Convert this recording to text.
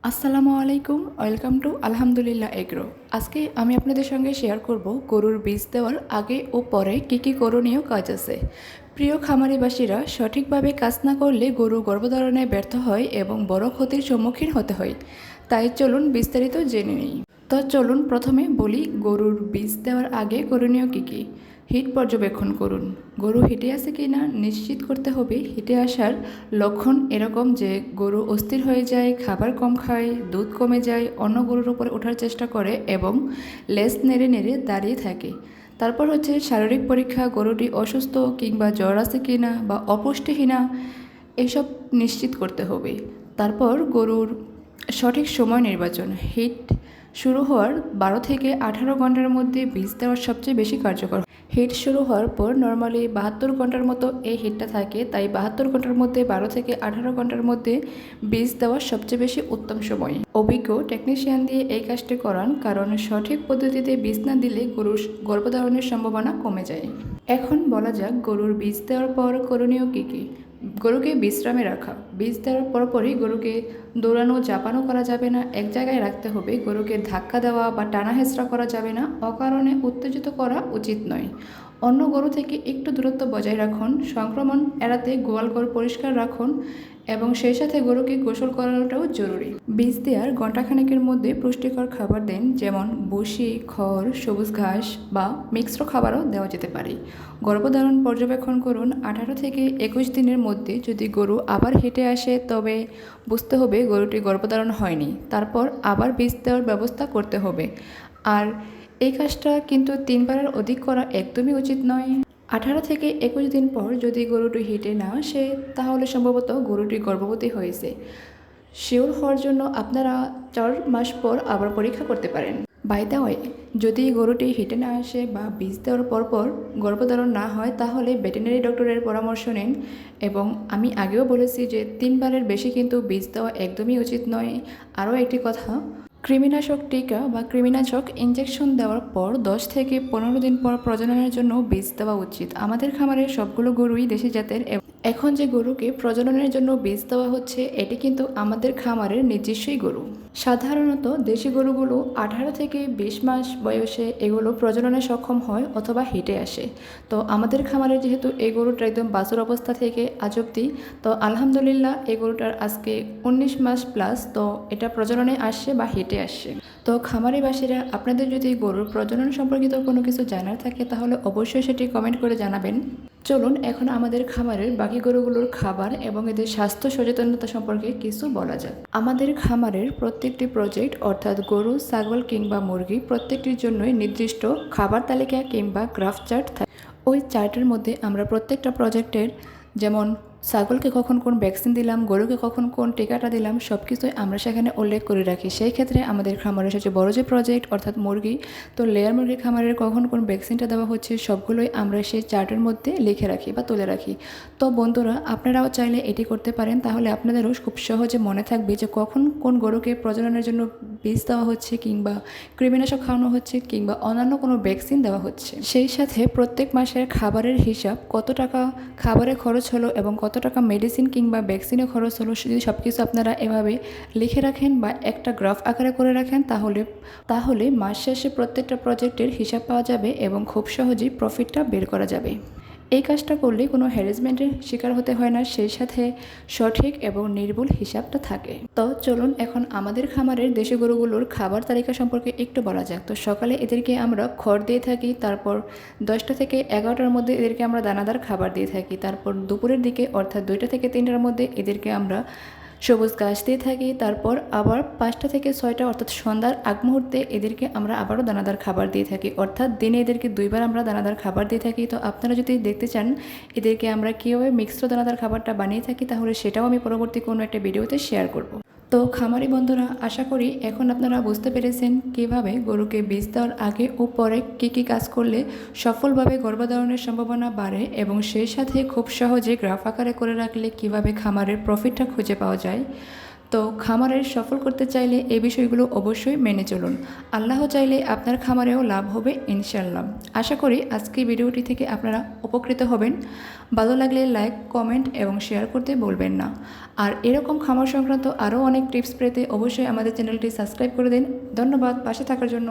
আসসালামু আলাইকুম, welcome to আলহামদুলিল্লাহ এগ্রো। আজকে আমি আপনাদের সঙ্গে শেয়ার করব গরুর বীজ দেওয়ার আগে ও পরে কী করণীয় কাজ আছে। প্রিয় খামারিবাসীরা, সঠিকভাবে কাজ না করলে গরু গর্ভধারণে ব্যর্থ হয় এবং বড় ক্ষতির সম্মুখীন হতে হয়। তাই চলুন বিস্তারিত জেনে নিই। তো চলুন প্রথমে বলি গরুর বীজ দেওয়ার আগে করণীয় কী। হিট পর্যবেক্ষণ করুন। গরু হিটে আছে কি না নিশ্চিত করতে হবে। হিটে আসার লক্ষণ এরকম যে গরু অস্থির হয়ে যায়, খাবার কম খায়, দুধ কমে যায়, অন্য গরুর উপরে ওঠার চেষ্টা করে এবং লেজ নেড়ে নেড়ে দাঁড়িয়ে থাকে। তারপর হচ্ছে শারীরিক পরীক্ষা, গরুটি অসুস্থ কিংবা জ্বর আছে কি না বা অপুষ্টিহীনা, এইসব নিশ্চিত করতে হবে। তারপর গরুর সঠিক সময় নির্বাচন। হিট শুরু হওয়ার 12 থেকে 18 ঘন্টার মধ্যে বীজ দেওয়ার সবচেয়ে বেশি কার্যকর। হিট শুরু হওয়ার পর নর্মালি 72 ঘন্টার মতো এই হিটটা থাকে, তাই 72 ঘন্টার মধ্যে 12 থেকে 18 ঘন্টার মধ্যে বীজ দেওয়ার সবচেয়ে বেশি উত্তম সময়। অভিজ্ঞ টেকনিশিয়ান দিয়ে এই কাজটি করান, কারণ সঠিক পদ্ধতিতে বীজ না দিলে গরুর গর্ভধারণের সম্ভাবনা কমে যায়। এখন বলা যাক গরুর বীজ দেওয়ার পর করণীয় কী। গরুকে বিশ্রামে রাখা। বীজ দেওয়ার পরপরই গরুকে দৌড়ানো চাপানো করা যাবে না, এক জায়গায় রাখতে হবে। গরুকে ধাক্কা দেওয়া বা টানা হেঁচড়া করা যাবে না, অকারণে উত্তেজিত করা উচিত নয়। অন্য গরু থেকে একটু দূরত্ব বজায় রাখুন। সংক্রমণ এড়াতে গোয়ালঘর পরিষ্কার রাখুন এবং সেই সাথে গরুকে গোসল করানোটাও জরুরি। বীজ দেওয়ার ঘণ্টাখানেকের মধ্যে পুষ্টিকর খাবার দেন, যেমন ভুসি, খড়, সবুজ ঘাস বা মিক্সড খাবারও দেওয়া যেতে পারে। গর্ভধারণ পর্যবেক্ষণ করুন। 18 থেকে 21 দিনের মধ্যে যদি গরু আবার হেঁটে আসে তবে বুঝতে হবে গরুটি গর্ভধারণ হয়নি। তারপর আবার বীজ দেওয়ার ব্যবস্থা করতে হবে। আর এই কাজটা কিন্তু 3 বারের অধিক করা একদমই উচিত নয়। 18 থেকে 21 দিন পর যদি গরুটি হিটে না আসে তাহলে সম্ভবত গরুটি গর্ভবতী হয়েছে। শিওর হওয়ার জন্য আপনারা 4 মাস পর আবার পরীক্ষা করতে পারেন। বাই দ্য ওয়ে, যদি গরুটি হিটে না আসে বা বীজ দেওয়ার পরপর গর্ভধারণ না হয় তাহলে ভেটেরিনারি ডক্টরের পরামর্শ নিন। এবং আমি আগেও বলেছি যে 3 বারের বেশি কিন্তু বীজ দেওয়া একদমই উচিত নয়। আরও একটি কথা, কৃমিনাশক টিকা বা কৃমিনাশক ইনজেকশন দেওয়ার পর 10 থেকে 15 দিন পর প্রজননের জন্য বীজ দেওয়া উচিত। আমাদের খামারের সবগুলো গরুই দেশি জাতের। এখন যে গরুকে প্রজননের জন্য বীজ দেওয়া হচ্ছে এটি কিন্তু আমাদের খামারের নিজস্বই গরু। সাধারণত দেশি গরুগুলো 18 থেকে 20 মাস বয়সে এগুলো প্রজননে সক্ষম হয় অথবা হিটে আসে। তো আমাদের খামারে যেহেতু এই গরুটা একদম বাছুর অবস্থা থেকে আজ অবধি, তো আলহামদুলিল্লাহ এই গরুটার আজকে 19 মাস প্লাস, তো এটা প্রজননে আসছে বা হিটে আসছে। তো খামারিবাসীরা, আপনাদের যদি গরুর প্রজনন সম্পর্কিত কোনো কিছু জানার থাকে তাহলে অবশ্যই সেটি কমেন্ট করে জানাবেন। চলুন এখন আমাদের খামারের বাকি গরুগুলোর খাবার এবং এদের স্বাস্থ্য সচেতনতা সম্পর্কে কিছু বলা যাক। আমাদের খামারের প্রত্যেকটি প্রজেক্ট অর্থাৎ গরু, ছাগল কিংবা মুরগি প্রত্যেকটির জন্যই নির্দিষ্ট খাবার তালিকা কিংবা গ্রাফ চার্ট থাকে। ওই চার্টের মধ্যে আমরা প্রত্যেকটা প্রজেক্টের, যেমন ছাগলকে কখন কোন ভ্যাকসিন দিলাম, গরুকে কখন কোন টিকাটা দিলাম, সব কিছুই আমরা সেখানে উল্লেখ করে রাখি। সেই ক্ষেত্রে আমাদের খামারের সবচেয়ে বড় যে প্রজেক্ট অর্থাৎ মুরগি, তো লেয়ার মুরগির খামারের কখন কোন ভ্যাকসিনটা দেওয়া হচ্ছে সবগুলোই আমরা সেই চার্টের মধ্যে লিখে রাখি বা তুলে রাখি। তো বন্ধুরা, আপনারাও চাইলে এটি করতে পারেন, তাহলে আপনাদেরও খুব সহজে মনে থাকবে যে কখন কোন গরুকে প্রজননের জন্য বীজ দেওয়া হচ্ছে কিংবা কৃমিনাশক খাওয়ানো হচ্ছে কিংবা অন্যান্য কোনো ভ্যাকসিন দেওয়া হচ্ছে। সেই সাথে প্রত্যেক মাসের খাবারের হিসাব, কত টাকা খাবারে খরচ হলো এবং কত টাকা মেডিসিন কিংবা ভ্যাকসিনে খরচ হলো, যদি সব কিছু আপনারা এভাবে লিখে রাখেন বা একটা গ্রাফ আকারে করে রাখেন তাহলে মাস শেষে প্রত্যেকটা প্রজেক্টের হিসাব পাওয়া যাবে এবং খুব সহজেই প্রফিটটা বের করা যাবে। এই কাজটা করলে কোনো হ্যারাসমেন্টের শিকার হতে হয় না, সেই সাথে সঠিক এবং নির্ভুল হিসাবটা থাকে। তো চলুন এখন আমাদের খামারের দেশি গরুগুলোর খাবার তালিকা সম্পর্কে একটু বলা যাক। তো সকালে এদেরকে আমরা খড় দিয়ে থাকি, তারপর 10টা থেকে 11টার মধ্যে এদেরকে আমরা দানাদার খাবার দিয়ে থাকি, তারপর দুপুরের দিকে অর্থাৎ 2টা থেকে 3টার মধ্যে এদেরকে আমরা সবুজ ঘাস দিয়ে থাকি, তারপর আবার 5টা থেকে 6টা অর্থাৎ সন্ধ্যার আগ মুহূর্তে এদেরকে আমরা আবারও দানাদার খাবার দিয়ে থাকি। অর্থাৎ দিনে এদেরকে 2বার আমরা দানাদার খাবার দিয়ে থাকি। তো আপনারা যদি দেখতে চান এদেরকে আমরা কীভাবে মিক্সড দানাদার খাবারটা বানিয়ে থাকি তাহলে সেটাও আমি পরবর্তী কোনো একটা ভিডিওতে শেয়ার করব। তো খামারি বন্ধুরা, আশা করি এখন আপনারা বুঝতে পেরেছেন কিভাবে গরুকে বীজ দেওয়ার আগে ও পরে কী কাজ করলে সফলভাবে গর্ভধারণের সম্ভাবনা বাড়ে এবং সেই সাথে খুব সহজে গ্রাফ আকারে করে রাখলে কিভাবে খামারের প্রফিটটা খুঁজে পাওয়া যায়। তো তো খামারের সফল করতে চাইলে এই বিষয়গুলো অবশ্যই মেনে চলুন। আল্লাহ চাইলে আপনার খামারেও লাভ হবে ইনশাল্লাহ। আশা করি আজকের ভিডিওটি থেকে আপনারা উপকৃত হবেন। ভালো লাগলে লাইক, কমেন্ট এবং শেয়ার করতে বলবেন না। আর এরকম খামার সংক্রান্ত আরও অনেক টিপস পেতে অবশ্যই আমাদের চ্যানেলটি সাবস্ক্রাইব করে দিন। ধন্যবাদ পাশে থাকার জন্য।